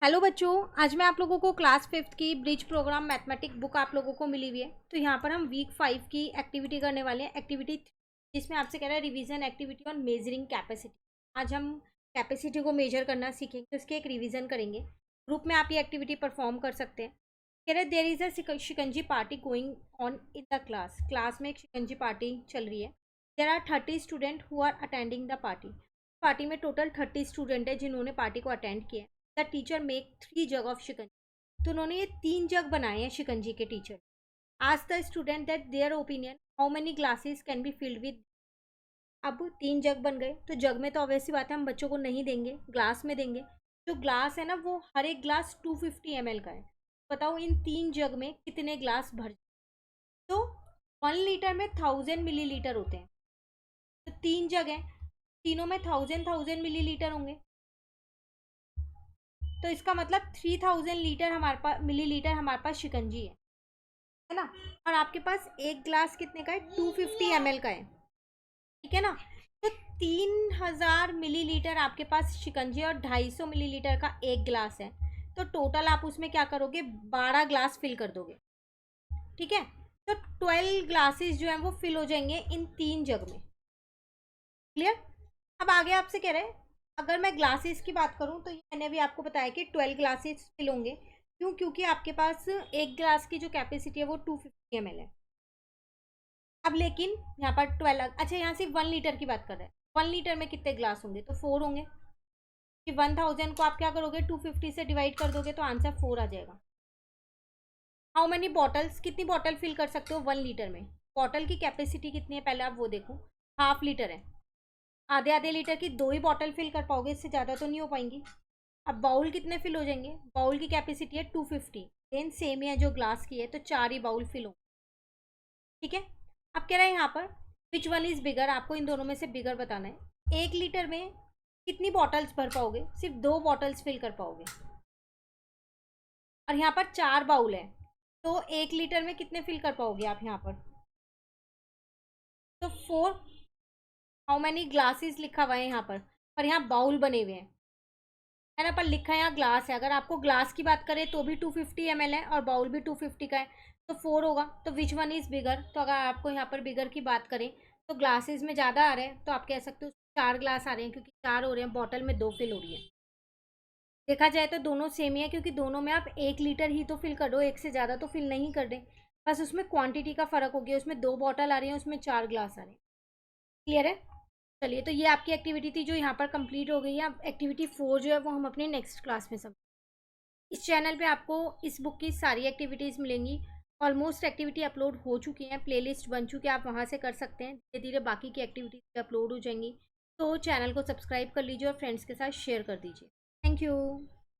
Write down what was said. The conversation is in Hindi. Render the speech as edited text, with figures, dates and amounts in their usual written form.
हेलो बच्चों, आज मैं आप लोगों को क्लास 5th की ब्रिज प्रोग्राम मैथमेटिक बुक आप लोगों को मिली हुई है। तो यहाँ पर हम वीक 5 की एक्टिविटी करने वाले हैं, एक्टिविटी जिसमें आपसे कह रहा है revision activity on measuring capacity. आज हम कैपेसिटी को मेजर करना सीखेंगे, तो इसके एक रिवीजन करेंगे। ग्रुप में आप ये एक्टिविटी परफॉर्म कर सकते हैं। कह रहे there is a shikanji party going on in the class में एक शिकंजी पार्टी चल रही है। There are 30 student who are attending the party में टोटल 30 स्टूडेंट है जिन्होंने पार्टी को अटेंड किया है। The teacher make 3 jug of shikanji. तो उन्होंने ये 3 जग बनाए हैं शिकंजी के टीचर। आज the student that their opinion how many glasses can be filled with. अब 3 जग बन गए, तो जग में तो ऑब्वियसली बात है हम बच्चों को नहीं देंगे, ग्लास में देंगे। जो ग्लास है ना, वो हर एक ग्लास 250 ml का है। बताओ इन 3 जग में कितने ग्लास भर। तो 1 लीटर में 1000 मिलीलीटर होते हैं। तो 3 जग हैं, तीनों में 1000 मिलीलीटर होंगे। तो इसका मतलब 3000 लीटर हमारे पास मिलीलीटर हमारे पास शिकंजी है ना। और आपके पास एक ग्लास कितने का है, 250 ml का है, ठीक है ना। तो 3000 मिलीलीटर आपके पास शिकंजी और 250 मिलीलीटर का एक ग्लास है। तो टोटल आप उसमें क्या करोगे, 12 ग्लास फिल कर दोगे, ठीक है। तो 12 ग्लासेस जो है वो फिल हो जाएंगे इन 3 जग में। क्लियर। अब आगे आपसे कह रहे हैं, अगर मैं ग्लासेस की बात करूं तो ये मैंने भी आपको बताया कि 12 ग्लासेस फिल होंगे। क्यों? क्योंकि आपके पास एक ग्लास की जो कैपेसिटी है वो 250 ml है। अब लेकिन यहाँ पर 12, अच्छा यहाँ सिर्फ 1 लीटर की बात कर रहे हैं। 1 लीटर में कितने ग्लास होंगे, तो 4 होंगे। कि 1000 को आप क्या करोगे, 250 से डिवाइड कर दोगे तो आंसर 4 आ जाएगा। हाउ मैनी बॉटल्स, कितनी बॉटल फिल कर सकते हो 1 लीटर में। बॉटल की कैपेसिटी कितनी है पहले आप वो देखो। हाफ लीटर है। आधे आधे लीटर की 2 ही बॉटल फिल कर पाओगे, इससे ज़्यादा तो नहीं हो पाएंगी। अब बाउल कितने फिल हो जाएंगे, बाउल की कैपेसिटी है 250, लेकिन सेम ही है जो ग्लास की है, तो 4 ही बाउल फिल हो, ठीक है। अब कह रहा है यहाँ पर विच वन इज बिगर, आपको इन दोनों में से बिगर बताना है। 1 लीटर में कितनी बॉटल्स भर पाओगे, सिर्फ 2 बॉटल्स फिल कर पाओगे। और यहाँ पर 4 बाउल है, तो 1 लीटर में कितने फिल कर पाओगे आप यहाँ पर, तो 4। हाउ मैनी ग्लासेस लिखा हुआ है यहाँ पर यहाँ बाउल बने हुए हैं, है ना। पर लिखा है यहाँ ग्लास है। अगर आपको ग्लास की बात करें तो भी 250 ml है और बाउल भी 250 का है, तो 4 होगा। तो विच वन इज़ बिगर, तो अगर आपको यहाँ पर बिगर की बात करें तो ग्लासेस में ज़्यादा आ रहे हैं, तो आप कह सकते हो 4 ग्लास आ रहे हैं, क्योंकि 4 हो रहे हैं, बॉटल में 2 फिल हो रही है। देखा जाए तो दोनों सेम ही है, क्योंकि दोनों में आप 1 लीटर ही तो फिल कर दो, एक से ज़्यादा तो फिल नहीं कर रहे। बस उसमें क्वांटिटी का फ़र्क हो गया, उसमें 2 बॉटल आ रही है, उसमें 4 ग्लास आ रहे हैं। क्लियर है। चलिए, तो ये आपकी एक्टिविटी थी जो यहाँ पर कंप्लीट हो गई है। अब एक्टिविटी 4 जो है वो हम अपनी नेक्स्ट क्लास में सब। इस चैनल पे आपको इस बुक की सारी एक्टिविटीज़ मिलेंगी। ऑलमोस्ट एक्टिविटी अपलोड हो चुकी हैं, प्लेलिस्ट बन चुकी है, आप वहाँ से कर सकते हैं। धीरे धीरे बाकी की एक्टिविटीज अपलोड हो जाएंगी। तो चैनल को सब्सक्राइब कर लीजिए और फ्रेंड्स के साथ शेयर कर दीजिए। Thank you.